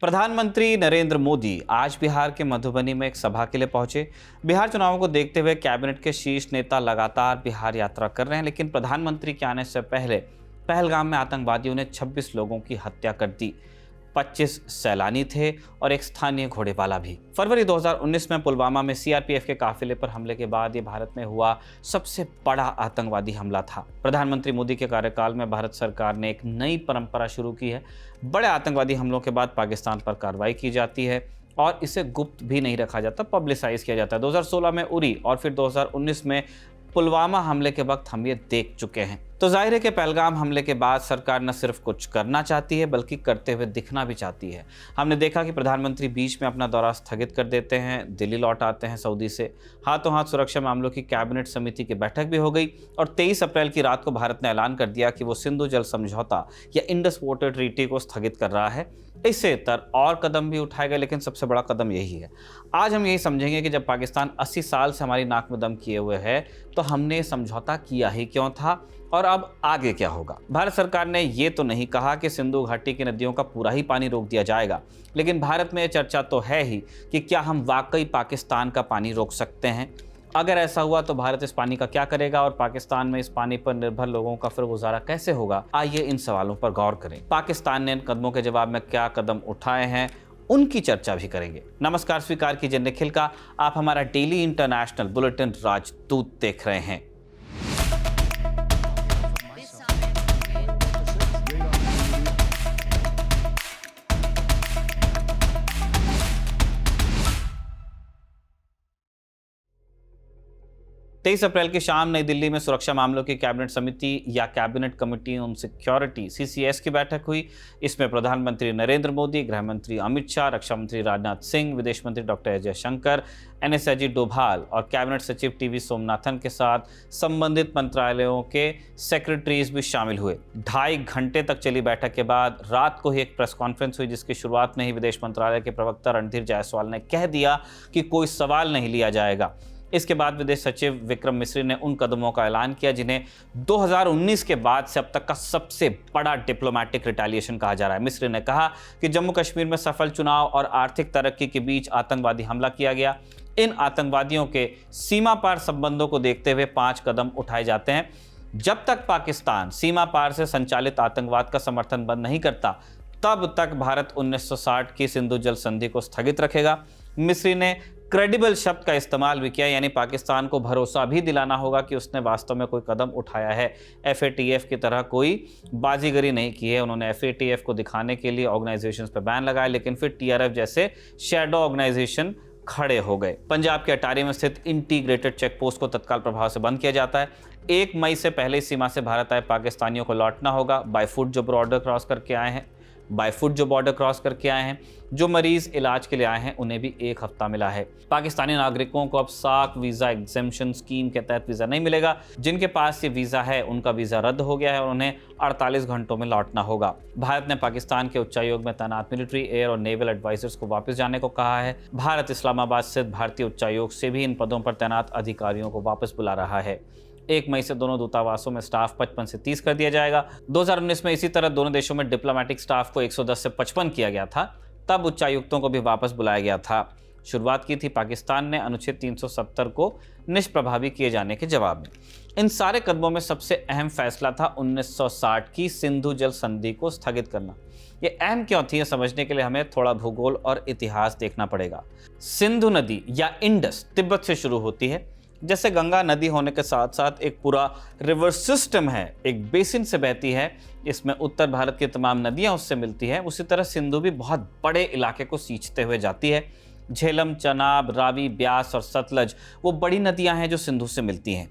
प्रधानमंत्री नरेंद्र मोदी आज बिहार के मधुबनी में एक सभा के लिए पहुंचे। बिहार चुनावों को देखते हुए कैबिनेट के शीर्ष नेता लगातार बिहार यात्रा कर रहे हैं, लेकिन प्रधानमंत्री के आने से पहले पहलगाम में आतंकवादियों ने 26 लोगों की हत्या कर दी। 25 सैलानी थे और एक स्थानीय घोड़ेवाला भी। फरवरी 2019 में पुलवामा में सीआरपीएफ के काफिले पर हमले के बाद ये भारत में हुआ सबसे बड़ा आतंकवादी हमला था। प्रधानमंत्री मोदी के कार्यकाल में भारत सरकार ने एक नई परंपरा शुरू की है। बड़े आतंकवादी हमलों के बाद पाकिस्तान पर कार्रवाई की जाती है और इसे गुप्त भी नहीं रखा जाता, पब्लिसाइज किया जाता है। 2016 में उरी और फिर 2019 में पुलवामा हमले के वक्त हम ये देख चुके हैं। तो जाहिर है कि पहलगाम हमले के बाद सरकार न सिर्फ कुछ करना चाहती है बल्कि करते हुए दिखना भी चाहती है। हमने देखा कि प्रधानमंत्री बीच में अपना दौरा स्थगित कर देते हैं, दिल्ली लौट आते हैं सऊदी से। हाथों हाथ सुरक्षा मामलों की कैबिनेट समिति की बैठक भी हो गई और 23 अप्रैल की रात को भारत ने ऐलान कर दिया कि वो सिंधु जल समझौता या इंडस वाटर ट्रीटी को स्थगित कर रहा है। इससे तर और कदम भी उठाए गए, लेकिन सबसे बड़ा कदम यही है। आज हम यही समझेंगे कि जब पाकिस्तान 80 साल से हमारी नाक में दम किए हुए है तो हमने समझौता किया ही क्यों था और अब आगे क्या होगा। भारत सरकार ने ये तो नहीं कहा कि सिंधु घाटी की नदियों का पूरा ही पानी रोक दिया जाएगा, लेकिन भारत में ये चर्चा तो है ही कि क्या हम वाकई पाकिस्तान का पानी रोक सकते हैं। अगर ऐसा हुआ तो भारत इस पानी का क्या करेगा और पाकिस्तान में इस पानी पर निर्भर लोगों का फिर गुजारा कैसे होगा। आइए इन सवालों पर गौर करें। पाकिस्तान ने इन कदमों के जवाब में क्या कदम उठाए हैं उनकी चर्चा भी करेंगे। नमस्कार, स्वीकार कीजिए निखिल का। आप हमारा डेली इंटरनेशनल बुलेटिन राजदूत देख रहे हैं। 23 अप्रैल की शाम नई दिल्ली में सुरक्षा मामलों की कैबिनेट समिति या cabinet committee on security (CCS) की बैठक हुई। इसमें प्रधानमंत्री नरेंद्र मोदी, गृह मंत्री अमित शाह, रक्षा मंत्री राजनाथ सिंह, विदेश मंत्री doctor S Jaishankar, NS Ajit Doval और कैबिनेट सचिव TV सोमनाथन के साथ संबंधित मंत्रालयों के सेक्रेटरीज भी शामिल हुए। 2.5 घंटे तक चली बैठक के बाद रात को ही एक प्रेस कॉन्फ्रेंस हुई, जिसकी शुरुआत में ही विदेश मंत्रालय के प्रवक्ता रणधीर जायसवाल ने कह दिया कि कोई सवाल नहीं लिया जाएगा। इसके बाद विदेश सचिव विक्रम मिस्री ने उन कदमों का ऐलान किया जिन्हें 2019 के बाद से अब तक का सबसे बड़ा डिप्लोमेटिक रिटेलिएशन कहा जा रहा है। मिस्री ने कहा कि जम्मू कश्मीर में सफल चुनाव और आर्थिक तरक्की के बीच आतंकवादी हमला किया गया। इन आतंकवादियों के सीमा पार संबंधों को देखते हुए 5 कदम उठाए जाते हैं। जब तक पाकिस्तान सीमा पार से संचालित आतंकवाद का समर्थन बंद नहीं करता, तब तक भारत 1960 की सिंधु जल संधि को स्थगित रखेगा। मिस्री ने क्रेडिबल शब्द का इस्तेमाल भी किया, यानी पाकिस्तान को भरोसा भी दिलाना होगा कि उसने वास्तव में कोई कदम उठाया है। FATF की तरह कोई बाजीगरी नहीं की है। उन्होंने FATF को दिखाने के लिए ऑर्गेनाइजेशंस पर बैन लगाया, लेकिन फिर TRF जैसे शैडो ऑर्गेनाइजेशन खड़े हो गए। पंजाब के अटारी में स्थित इंटीग्रेटेड चेक पोस्ट को तत्काल प्रभाव से बंद किया जाता है। 1 मई से पहले इस सीमा से भारत आए पाकिस्तानियों को लौटना होगा। बाय फुट जो बॉर्डर क्रॉस करके आए हैं, जो मरीज इलाज के लिए आए हैं, उन्हें भी 1 हफ्ता मिला है। पाकिस्तानी नागरिकों को अब सार्क वीजा एग्जेम्पशन स्कीम के तहत वीजा नहीं मिलेगा। जिनके पास ये वीजा है उनका वीजा रद्द हो गया है और उन्हें 48 घंटों में लौटना होगा। भारत ने पाकिस्तान के उच्चायोग में तैनात मिलिट्री, एयर और नेवल एडवाइजर्स को वापस जाने को कहा है। भारत इस्लामाबाद स्थित भारतीय उच्चायोग से भी इन पदों पर तैनात अधिकारियों को वापस बुला रहा है। 1 मई से दोनों दूतावासों में स्टाफ 55 से 30 कर दिया जाएगा। 2019 में इसी तरह दोनों देशों में डिप्लोमेटिक स्टाफ को 110 से 55 किया गया था। तब उच्चायुक्तों को भी वापस बुलाया गया था। शुरुआत की थी पाकिस्तान ने अनुच्छेद 370 को निष्प्रभावी किए जाने के जवाब में। इन सारे कदमों में सबसे अहम फैसला था 1960 की सिंधु जल संधि को स्थगित करना। ये अहम क्यों थी, ये समझने के लिए हमें थोड़ा भूगोल और इतिहास देखना पड़ेगा। सिंधु नदी या इंडस तिब्बत से शुरू होती है। जैसे गंगा नदी होने के साथ साथ एक पूरा रिवर सिस्टम है, एक बेसिन से बहती है, इसमें उत्तर भारत की तमाम नदियां उससे मिलती हैं, उसी तरह सिंधु भी बहुत बड़े इलाके को सींचते हुए जाती है। झेलम, चनाब, रावी, ब्यास और सतलज वो बड़ी नदियां हैं जो सिंधु से मिलती हैं।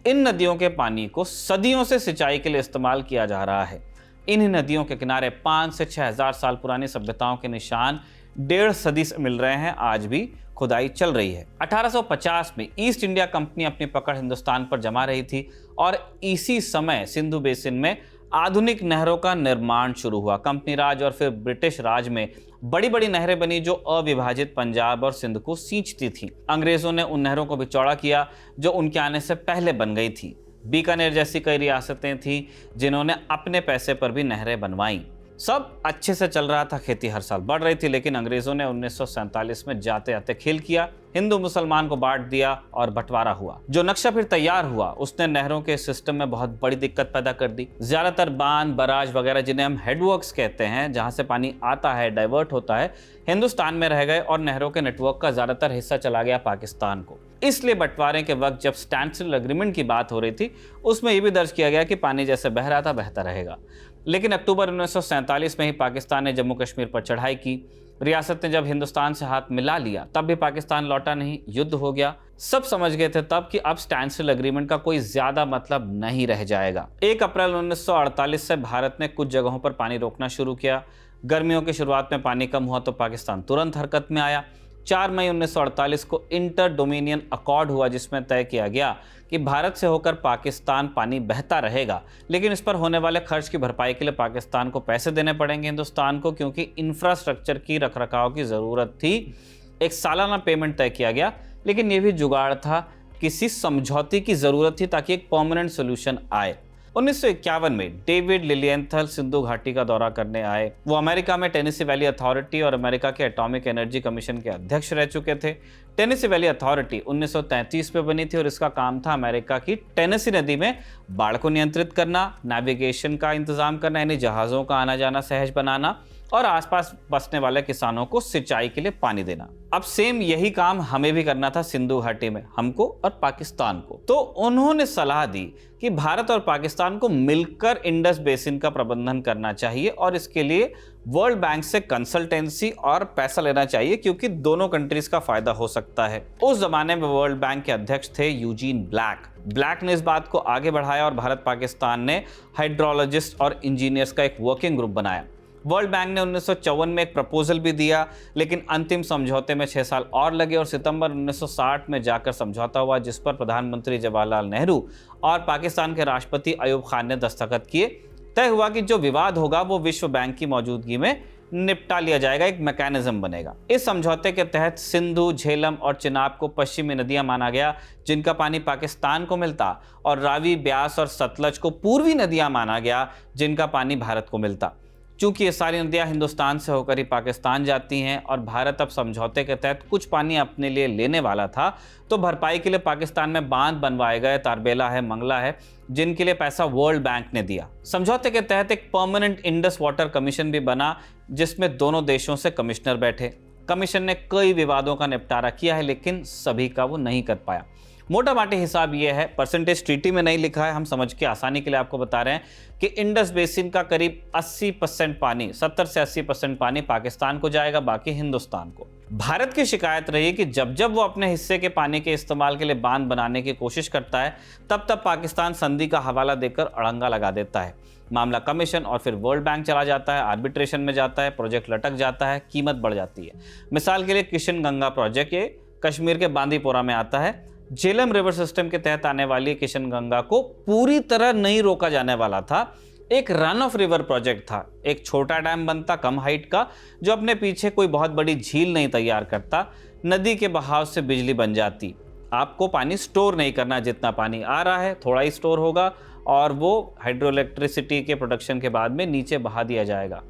इन नदियों के पानी को सदियों से सिंचाई के लिए इस्तेमाल किया जा रहा है। इन नदियों के किनारे 5 से 6,000 साल पुरानी सभ्यताओं के निशान 1.5 सदी से मिल रहे हैं। आज भी खुदाई चल रही है। 1850 में ईस्ट इंडिया कंपनी अपनी पकड़ हिंदुस्तान पर जमा रही थी और इसी समय सिंधु बेसिन में आधुनिक नहरों का निर्माण शुरू हुआ। कंपनी राज और फिर ब्रिटिश राज में बड़ी बड़ी नहरें बनी जो अविभाजित पंजाब और सिंध को सींचती थी। अंग्रेजों ने उन नहरों को भी चौड़ा किया जो उनके आने से पहले बन गई थी। बीकानेर जैसी कई रियासतें थीं जिन्होंने अपने पैसे पर भी नहरें बनवाईं। सब अच्छे से चल रहा था, खेती हर साल बढ़ रही थी, लेकिन अंग्रेजों ने 1947 में जाते आते खेल किया, हिंदू मुसलमान को बांट दिया और बंटवारा हुआ। जो नक्शा फिर तैयार हुआ उसने नहरों के सिस्टम में बहुत बड़ी दिक्कत पैदा कर दी। ज्यादातर बांध, बराज वगैरह, जिन्हें हम हेडवर्क्स कहते हैं, जहां से पानी आता है, डाइवर्ट होता है, हिंदुस्तान में रह गए और नहरों के नेटवर्क का ज्यादातर हिस्सा चला गया पाकिस्तान को। इसलिए बंटवारे के वक्त जब स्टैंडस्टिल एग्रीमेंट की बात हो रही थी, उसमें यह भी दर्ज किया गया कि पानी जैसे बह रहा था बहता रहेगा। लेकिन अक्टूबर 1947 में ही पाकिस्तान ने जम्मू कश्मीर पर चढ़ाई की। रियासत ने जब हिंदुस्तान से हाथ मिला लिया तब भी पाकिस्तान लौटा नहीं, युद्ध हो गया। सब समझ गए थे तब कि अब स्टैंडस्टिल एग्रीमेंट का कोई ज्यादा मतलब नहीं रह जाएगा। 1 अप्रैल 1948 से भारत ने कुछ जगहों पर पानी रोकना शुरू किया। गर्मियों की शुरुआत में पानी कम हुआ तो पाकिस्तान तुरंत हरकत में आया। 4 मई 1948 को इंटर डोमिनियन अकॉर्ड हुआ, जिसमें तय किया गया कि भारत से होकर पाकिस्तान पानी बहता रहेगा, लेकिन इस पर होने वाले खर्च की भरपाई के लिए पाकिस्तान को पैसे देने पड़ेंगे हिंदुस्तान को, क्योंकि इंफ्रास्ट्रक्चर की रखरखाव की ज़रूरत थी। एक सालाना पेमेंट तय किया गया, लेकिन ये भी जुगाड़ था, किसी समझौते की ज़रूरत थी ताकि एक परमानेंट सोल्यूशन आए। 1951 में डेविड लिलियंथल सिंधु घाटी का दौरा करने आए। वो अमेरिका में टेनेसी वैली अथॉरिटी और अमेरिका के एटॉमिक एनर्जी कमीशन के अध्यक्ष रह चुके थे। टेनेसी वैली अथॉरिटी 1933 में बनी थी और इसका काम था अमेरिका की टेनेसी नदी में बाढ़ को नियंत्रित करना, नेविगेशन का इंतजाम करना, यानी जहाज़ों का आना जाना सहज बनाना, और आसपास बसने वाले किसानों को सिंचाई के लिए पानी देना। अब सेम यही काम हमें भी करना था सिंधु घाटी में, हमको और पाकिस्तान को। तो उन्होंने सलाह दी कि भारत और पाकिस्तान को मिलकर इंडस बेसिन का प्रबंधन करना चाहिए और इसके लिए वर्ल्ड बैंक से कंसल्टेंसी और पैसा लेना चाहिए, क्योंकि दोनों कंट्रीज का फायदा हो सकता है। उस जमाने में वर्ल्ड बैंक के अध्यक्ष थे यूजीन ब्लैक ने इस बात को आगे बढ़ाया और भारत पाकिस्तान ने हाइड्रोलॉजिस्ट और इंजीनियर्स का एक वर्किंग ग्रुप बनाया। वर्ल्ड बैंक ने 1954 में एक प्रपोजल भी दिया, लेकिन अंतिम समझौते में 6 साल और लगे और सितंबर 1960 में जाकर समझौता हुआ, जिस पर प्रधानमंत्री जवाहरलाल नेहरू और पाकिस्तान के राष्ट्रपति अयूब खान ने दस्तखत किए। तय हुआ कि जो विवाद होगा वो विश्व बैंक की मौजूदगी में निपटा लिया जाएगा, एक मैकेनिज्म बनेगा। इस समझौते के तहत सिंधु, झेलम और चिनाब को पश्चिमी नदियां माना गया जिनका पानी पाकिस्तान को मिलता, और रावी, ब्यास और सतलज को पूर्वी नदियां माना गया जिनका पानी भारत को मिलता। चूंकि ये सारी नदियां हिंदुस्तान से होकर ही पाकिस्तान जाती हैं और भारत अब समझौते के तहत कुछ पानी अपने लिए लेने वाला था, तो भरपाई के लिए पाकिस्तान में बांध बनवाए गए, तारबेला है, मंगला है, जिनके लिए पैसा वर्ल्ड बैंक ने दिया। समझौते के तहत एक परमानेंट इंडस वाटर कमीशन भी बना, जिसमें दोनों देशों से कमिश्नर बैठे। कमीशन ने कई विवादों का निपटारा किया है, लेकिन सभी का वो नहीं कर पाया। मोटा माटी हिसाब ये है, परसेंटेज ट्रीटी में नहीं लिखा है, हम समझ के आसानी के लिए आपको बता रहे हैं कि इंडस बेसिन का करीब 80% पानी, 70 से 80% पानी पाकिस्तान को जाएगा, बाकी हिंदुस्तान को। भारत की शिकायत रही कि जब जब वो अपने हिस्से के पानी के इस्तेमाल के लिए बांध बनाने की कोशिश करता है, तब तब पाकिस्तान संधि का हवाला देकर अड़ंगा लगा देता है। मामला कमीशन और फिर वर्ल्ड बैंक चला जाता है, आर्बिट्रेशन में जाता है, प्रोजेक्ट लटक जाता है, कीमत बढ़ जाती है। मिसाल के लिए किशन गंगा प्रोजेक्ट, ये कश्मीर के बांदीपोरा में आता है। झेलम रिवर सिस्टम के तहत आने वाली किशन गंगा को पूरी तरह नहीं रोका जाने वाला था। एक रन ऑफ रिवर प्रोजेक्ट था, एक छोटा डैम बनता कम हाइट का, जो अपने पीछे कोई बहुत बड़ी झील नहीं तैयार करता, नदी के बहाव से बिजली बन जाती। आपको पानी स्टोर नहीं करना, जितना पानी आ रहा है थोड़ा ही स्टोर होगा और वो हाइड्रो इलेक्ट्रिसिटी के प्रोडक्शन के बाद में नीचे बहा दिया जाएगा,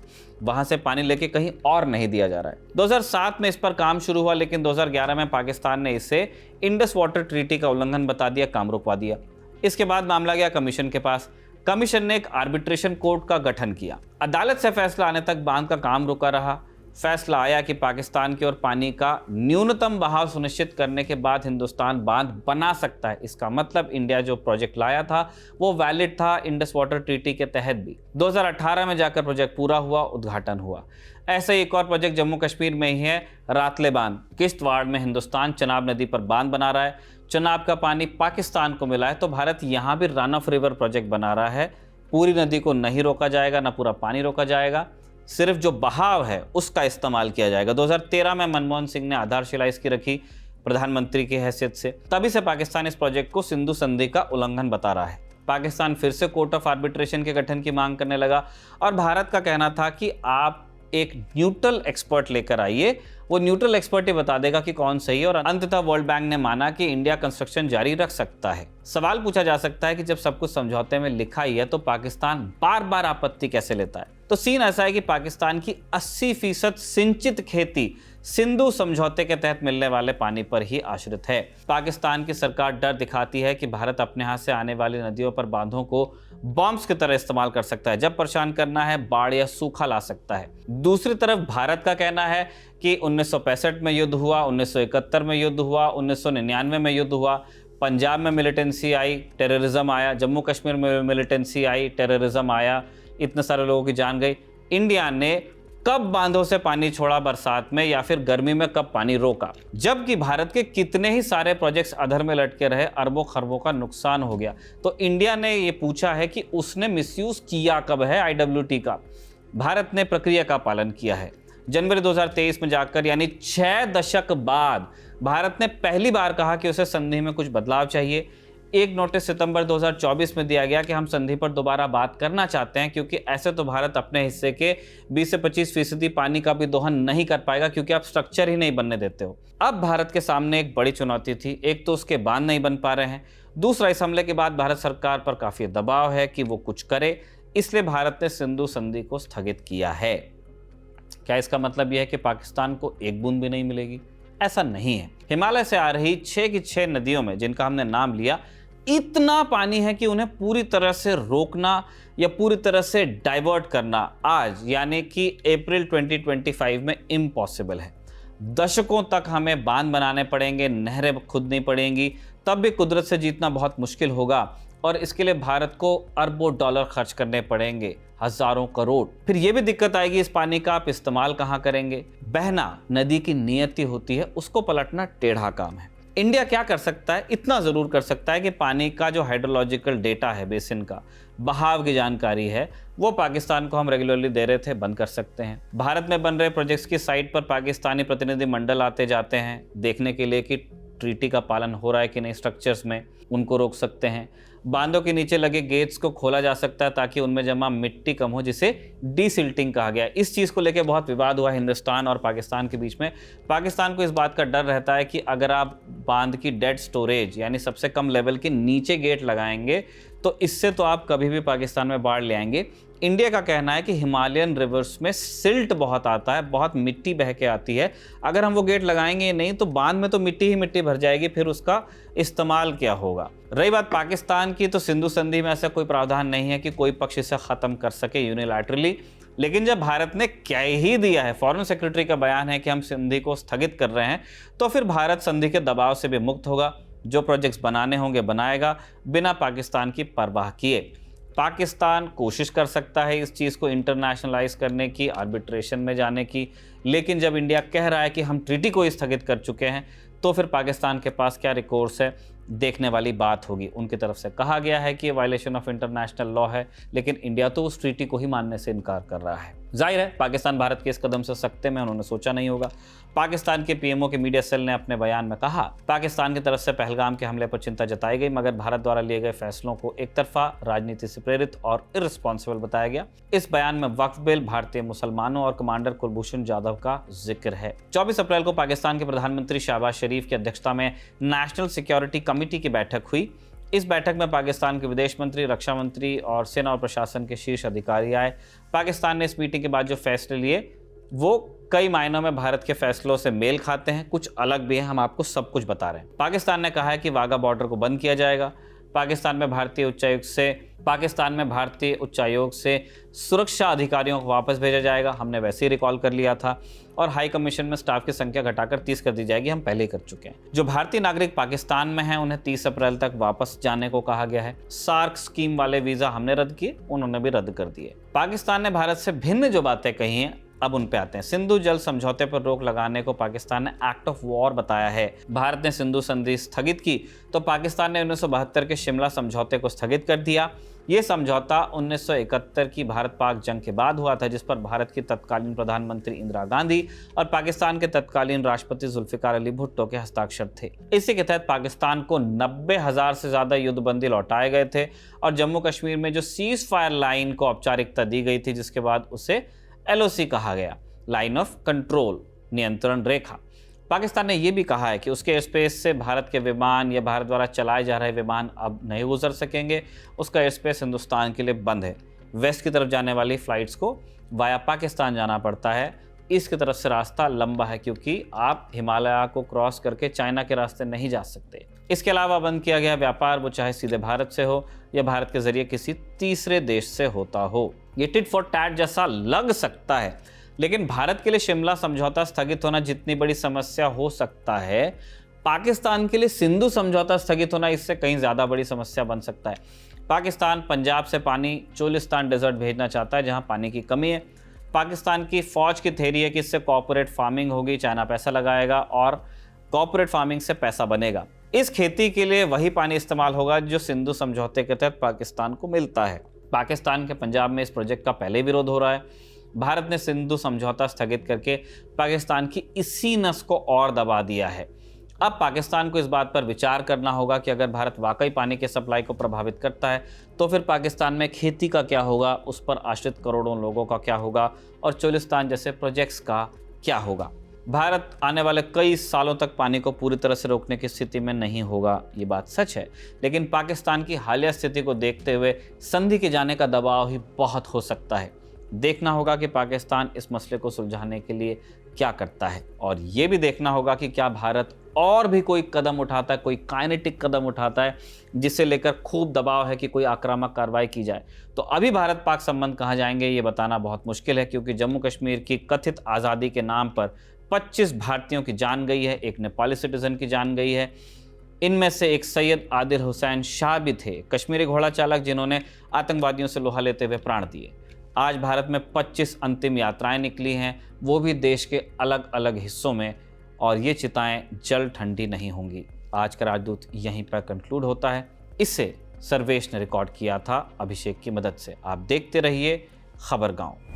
वहां से पानी लेके कहीं और नहीं दिया जा रहा है। 2007 में इस पर काम शुरू हुआ, लेकिन 2011 में पाकिस्तान ने इसे इंडस वाटर ट्रीटी का उल्लंघन बता दिया, काम रुकवा दिया। इसके बाद मामला गया कमीशन के पास। कमीशन ने एक आर्बिट्रेशन कोर्ट का गठन किया। अदालत से फैसला आने तक बांध का काम रुका रहा। फैसला आया कि पाकिस्तान की ओर पानी का न्यूनतम बहाव सुनिश्चित करने के बाद हिंदुस्तान बांध बना सकता है। इसका मतलब इंडिया जो प्रोजेक्ट लाया था वो वैलिड था इंडस वाटर ट्रीटी के तहत भी। 2018 में जाकर प्रोजेक्ट पूरा हुआ, उद्घाटन हुआ। ऐसे ही एक और प्रोजेक्ट जम्मू कश्मीर में ही है, रातले बांध। किश्तवाड़ में हिंदुस्तान चनाब नदी पर बांध बना रहा है। चनाब का पानी पाकिस्तान को मिला है, तो भारत यहाँ भी रन ऑफ रिवर प्रोजेक्ट बना रहा है। पूरी नदी को नहीं रोका जाएगा, ना पूरा पानी रोका जाएगा, सिर्फ जो बहाव है उसका इस्तेमाल किया जाएगा। 2013 में मनमोहन सिंह ने आधारशिला इसकी रखी प्रधानमंत्री की हैसियत से। तभी से पाकिस्तान इस प्रोजेक्ट को सिंधु संधि का उल्लंघन बता रहा है। पाकिस्तान फिर से कोर्ट ऑफ आर्बिट्रेशन के गठन की मांग करने लगा और भारत का कहना था कि आप एक न्यूट्रल एक्सपर्ट लेकर आइए, वो न्यूट्रल एक्सपर्ट ही बता देगा कि कौन सही है। और अंततः वर्ल्ड बैंक ने माना कि इंडिया कंस्ट्रक्शन जारी रख सकता है। सवाल पूछा जा सकता है कि जब सब कुछ समझौते में लिखा ही है तो पाकिस्तान बार बार आपत्ति कैसे लेता है। तो सीन ऐसा है कि पाकिस्तान की 80% सिंचित खेती सिंधु समझौते के तहत मिलने वाले पानी पर ही आश्रित है। पाकिस्तान की सरकार डर दिखाती है कि भारत अपने हाथ से आने वाली नदियों पर बांधों को बॉम्ब्स की तरह इस्तेमाल कर सकता है, जब परेशान करना है बाढ़ या सूखा ला सकता है। दूसरी तरफ भारत का कहना है कि 1965 में युद्ध हुआ, 1971 में युद्ध हुआ, 1999 में युद्ध हुआ, पंजाब में मिलिटेंसी आई, टेररिज्म आया, जम्मू कश्मीर में मिलिटेंसी आई, टेररिज्म आया, इतने सारे लोगों की जान गई। इंडिया ने कब बांधों से पानी छोड़ा बरसात में या फिर गर्मी में कब पानी रोका, जबकि भारत के कितने ही सारे प्रोजेक्ट्स अधर में लटके रहे, अरबों खरबों का नुकसान हो गया। तो इंडिया ने ये पूछा है कि उसने मिसयूज किया कब है IWT का। भारत ने प्रक्रिया का पालन किया है। जनवरी 2023 में जाकर, यानी 6 दशक बाद, भारत ने पहली बार कहा कि उसे संधि में कुछ बदलाव चाहिए। एक नोटिस सितंबर 2024 में दिया गया कि हम संधि पर दोबारा बात करना चाहते हैं, क्योंकि ऐसे तो भारत अपने हिस्से के 20 से 25% पानी का भी दोहन नहीं कर पाएगा, क्योंकि आप स्ट्रक्चर ही नहीं बनने देते हो। अब भारत के सामने एक बड़ी चुनौती थी। एक तो उसके बांध नहीं बन पा रहे हैं, दूसरा इस हमले के बाद भारत सरकार पर काफी दबाव है कि वो कुछ करे, इसलिए भारत ने सिंधु संधि को स्थगित किया है। क्या इसका मतलब यह है कि पाकिस्तान को एक बूंद भी नहीं मिलेगी? ऐसा नहीं है। हिमालय से आ रही 6 की 6 नदियों में, जिनका हमने नाम लिया, इतना पानी है कि उन्हें पूरी तरह से रोकना या पूरी तरह से डाइवर्ट करना आज, यानी कि अप्रैल 2025 में इम्पॉसिबल है। दशकों तक हमें बांध बनाने पड़ेंगे, नहरें खुदनी पड़ेंगी, तब भी कुदरत से जीतना बहुत मुश्किल होगा। और इसके लिए भारत को अरबों डॉलर खर्च करने पड़ेंगे, हजारों करोड़। फिर यह भी दिक्कत आएगी, इस पानी का आप इस्तेमाल कहाँ करेंगे? बहना नदी की नियति होती है, उसको पलटना टेढ़ा काम है। इंडिया क्या कर सकता है? इतना जरूर कर सकता है कि पानी का जो हाइड्रोलॉजिकल डेटा है, बेसिन का बहाव की जानकारी है, वो पाकिस्तान को हम रेगुलरली दे रहे थे, बंद कर सकते हैं। भारत में बन रहे प्रोजेक्ट्स की साइट पर पाकिस्तानी प्रतिनिधि मंडल आते जाते हैं देखने के लिए कि ट्रीटी का पालन हो रहा है कि नहीं स्ट्रक्चर्स में, उनको रोक सकते हैं। बांधों के नीचे लगे गेट्स को खोला जा सकता है ताकि उनमें जमा मिट्टी कम हो, जिसे डीसिल्टिंग कहा गया है। इस चीज़ को लेकर बहुत विवाद हुआ हिंदुस्तान और पाकिस्तान के बीच में। पाकिस्तान को इस बात का डर रहता है कि अगर आप बांध की डेड स्टोरेज, यानी सबसे कम लेवल के नीचे गेट लगाएंगे, तो इससे तो आप कभी भी पाकिस्तान में बाढ़ ले आएंगे। इंडिया का कहना है कि हिमालयन रिवर्स में सिल्ट बहुत आता है, बहुत मिट्टी बह के आती है, अगर हम वो गेट लगाएंगे नहीं तो बांध में तो मिट्टी ही मिट्टी भर जाएगी, फिर उसका इस्तेमाल क्या होगा। रही बात पाकिस्तान की, तो सिंधु संधि में ऐसा कोई प्रावधान नहीं है कि कोई पक्ष इसे खत्म कर सके यूनिलैटरली। लेकिन जब भारत ने कह ही दिया है, फॉरेन सेक्रेटरी का बयान है कि हम संधि को स्थगित कर रहे हैं, तो फिर भारत संधि के दबाव से भी मुक्त होगा। जो प्रोजेक्ट्स बनाने होंगे बनाएगा, बिना पाकिस्तान की परवाह किए। पाकिस्तान कोशिश कर सकता है इस चीज़ को इंटरनेशनलाइज करने की, आर्बिट्रेशन में जाने की, लेकिन जब इंडिया कह रहा है कि हम ट्रीटी को स्थगित कर चुके हैं, तो फिर पाकिस्तान के पास क्या रिकोर्स है, देखने वाली बात होगी। उनकी तरफ से कहा गया है कि ये वायलेशन ऑफ इंटरनेशनल लॉ है, लेकिन इंडिया तो उस ट्रीटी को ही मानने से इनकार कर रहा है। जाहिर है पाकिस्तान भारत के इस कदम से सकते में उन्होंने सोचा नहीं होगा। पाकिस्तान के पीएमओ के मीडिया सेल ने अपने बयान में कहा, पाकिस्तान की तरफ से पहलगाम के हमले पर चिंता जताई गई, मगर भारत द्वारा लिए गए फैसलों को एक तरफा, राजनीति से प्रेरित और इर्रिस्पॉन्सिबल बताया गया। इस बयान में वक्फ बिल, भारतीय मुसलमानों और कमांडर कुलभूषण जाधव का जिक्र है। 24 अप्रैल को पाकिस्तान के प्रधानमंत्री शहबाज शरीफ की अध्यक्षता में नेशनल सिक्योरिटी कमेटी की बैठक हुई। इस बैठक में पाकिस्तान के विदेश मंत्री, रक्षा मंत्री और सेना और प्रशासन के शीर्ष अधिकारी आए। पाकिस्तान ने इस मीटिंग के बाद जो फैसले लिए वो कई मायनों में भारत के फैसलों से मेल खाते हैं, कुछ अलग भी हैं, हम आपको सब कुछ बता रहे हैं। पाकिस्तान ने कहा है कि वाघा बॉर्डर को बंद किया जाएगा। पाकिस्तान में भारतीय उच्चायोग से सुरक्षा अधिकारियों को वापस भेजा जाएगा, हमने वैसे ही रिकॉल कर लिया था। और हाई कमीशन में स्टाफ की संख्या घटाकर 30 कर दी जाएगी, हम पहले ही कर चुके हैं। जो भारतीय नागरिक पाकिस्तान में हैं उन्हें 30 अप्रैल तक वापस जाने को कहा गया है। सार्क स्कीम वाले वीजा हमने रद्द किए, उन्होंने भी रद्द कर दिए। पाकिस्तान ने भारत से भिन्न जो बातें कही हैं, अब उन पे आते हैं। सिंधु जल समझौते पर रोक लगाने को पाकिस्तान ने एक्ट ऑफ वॉर बताया है। भारत ने सिंधु संधि स्थगित की तो पाकिस्तान ने 1972 के शिमला समझौते को स्थगित कर दिया। ये समझौता 1971 की भारत पाक जंग के बाद हुआ था, जिस पर भारत की तत्कालीन प्रधानमंत्री इंदिरा गांधी और पाकिस्तान के तत्कालीन राष्ट्रपति जुल्फिकार अली भुट्टो के हस्ताक्षर थे। इसी के तहत पाकिस्तान को 90,000 से ज्यादा युद्धबंदी लौटाए गए थे और जम्मू कश्मीर में जो सीज फायर लाइन को औपचारिकता दी गई थी, जिसके बाद उसे LOC कहा गया, लाइन ऑफ कंट्रोल, नियंत्रण रेखा। पाकिस्तान ने यह भी कहा है कि उसके एयरस्पेस से भारत के विमान या भारत द्वारा चलाए जा रहे विमान अब नहीं गुजर सकेंगे। उसका एयरस्पेस हिंदुस्तान के लिए बंद है। वेस्ट की तरफ जाने वाली फ्लाइट्स को वाया पाकिस्तान जाना पड़ता है। इसकी तरफ से रास्ता लंबा है क्योंकि आप हिमालय को क्रॉस करके चाइना के रास्ते नहीं जा सकते। इसके अलावा बंद किया गया व्यापार, वो चाहे सीधे भारत से हो या भारत के जरिए किसी तीसरे देश से होता हो। ये टिट फॉर टैट जैसा लग सकता है, लेकिन भारत के लिए शिमला समझौता स्थगित होना जितनी बड़ी समस्या हो सकता है, पाकिस्तान के लिए सिंधु समझौता स्थगित होना इससे कहीं ज़्यादा बड़ी समस्या बन सकता है। पाकिस्तान पंजाब से पानी चोलिस्तान डेजर्ट भेजना चाहता है, जहां पानी की कमी है। पाकिस्तान की फौज की थ्योरी है कि इससे कॉर्पोरेट फार्मिंग होगी, चाइना पैसा लगाएगा और कॉर्पोरेट फार्मिंग से पैसा बनेगा। इस खेती के लिए वही पानी इस्तेमाल होगा जो सिंधु समझौते के तहत पाकिस्तान को मिलता है। पाकिस्तान के पंजाब में इस प्रोजेक्ट का पहले विरोध हो रहा है। भारत ने सिंधु समझौता स्थगित करके पाकिस्तान की इसी नस को और दबा दिया है। अब पाकिस्तान को इस बात पर विचार करना होगा कि अगर भारत वाकई पानी के सप्लाई को प्रभावित करता है तो फिर पाकिस्तान में खेती का क्या होगा, उस पर आश्रित करोड़ों लोगों का क्या होगा और चोलिस्तान जैसे प्रोजेक्ट्स का क्या होगा। भारत आने वाले कई सालों तक पानी को पूरी तरह से रोकने की स्थिति में नहीं होगा, ये बात सच है, लेकिन पाकिस्तान की हालिया स्थिति को देखते हुए संधि के जाने का दबाव ही बहुत हो सकता है। देखना होगा कि पाकिस्तान इस मसले को सुलझाने के लिए क्या करता है और ये भी देखना होगा कि क्या भारत और भी कोई कदम उठाता है, कोई काइनेटिक कदम उठाता है जिसे लेकर खूब दबाव है कि कोई आक्रामक कार्रवाई की जाए। तो अभी भारत पाक संबंध कहाँ जाएंगे ये बताना बहुत मुश्किल है, क्योंकि जम्मू कश्मीर की कथित आज़ादी के नाम पर 25 भारतीयों की जान गई है, एक नेपाली सिटीजन की जान गई है। इनमें से एक सैयद आदिल हुसैन शाह भी थे, कश्मीरी घोड़ा चालक, जिन्होंने आतंकवादियों से लोहा लेते हुए प्राण दिए। आज भारत में 25 अंतिम यात्राएं निकली हैं, वो भी देश के अलग अलग हिस्सों में, और ये चिताएं जल ठंडी नहीं होंगी। आज का राजदूत यहीं पर कंक्लूड होता है। इसे सर्वेश ने रिकॉर्ड किया था अभिषेक की मदद से। आप देखते रहिए खबरगांव।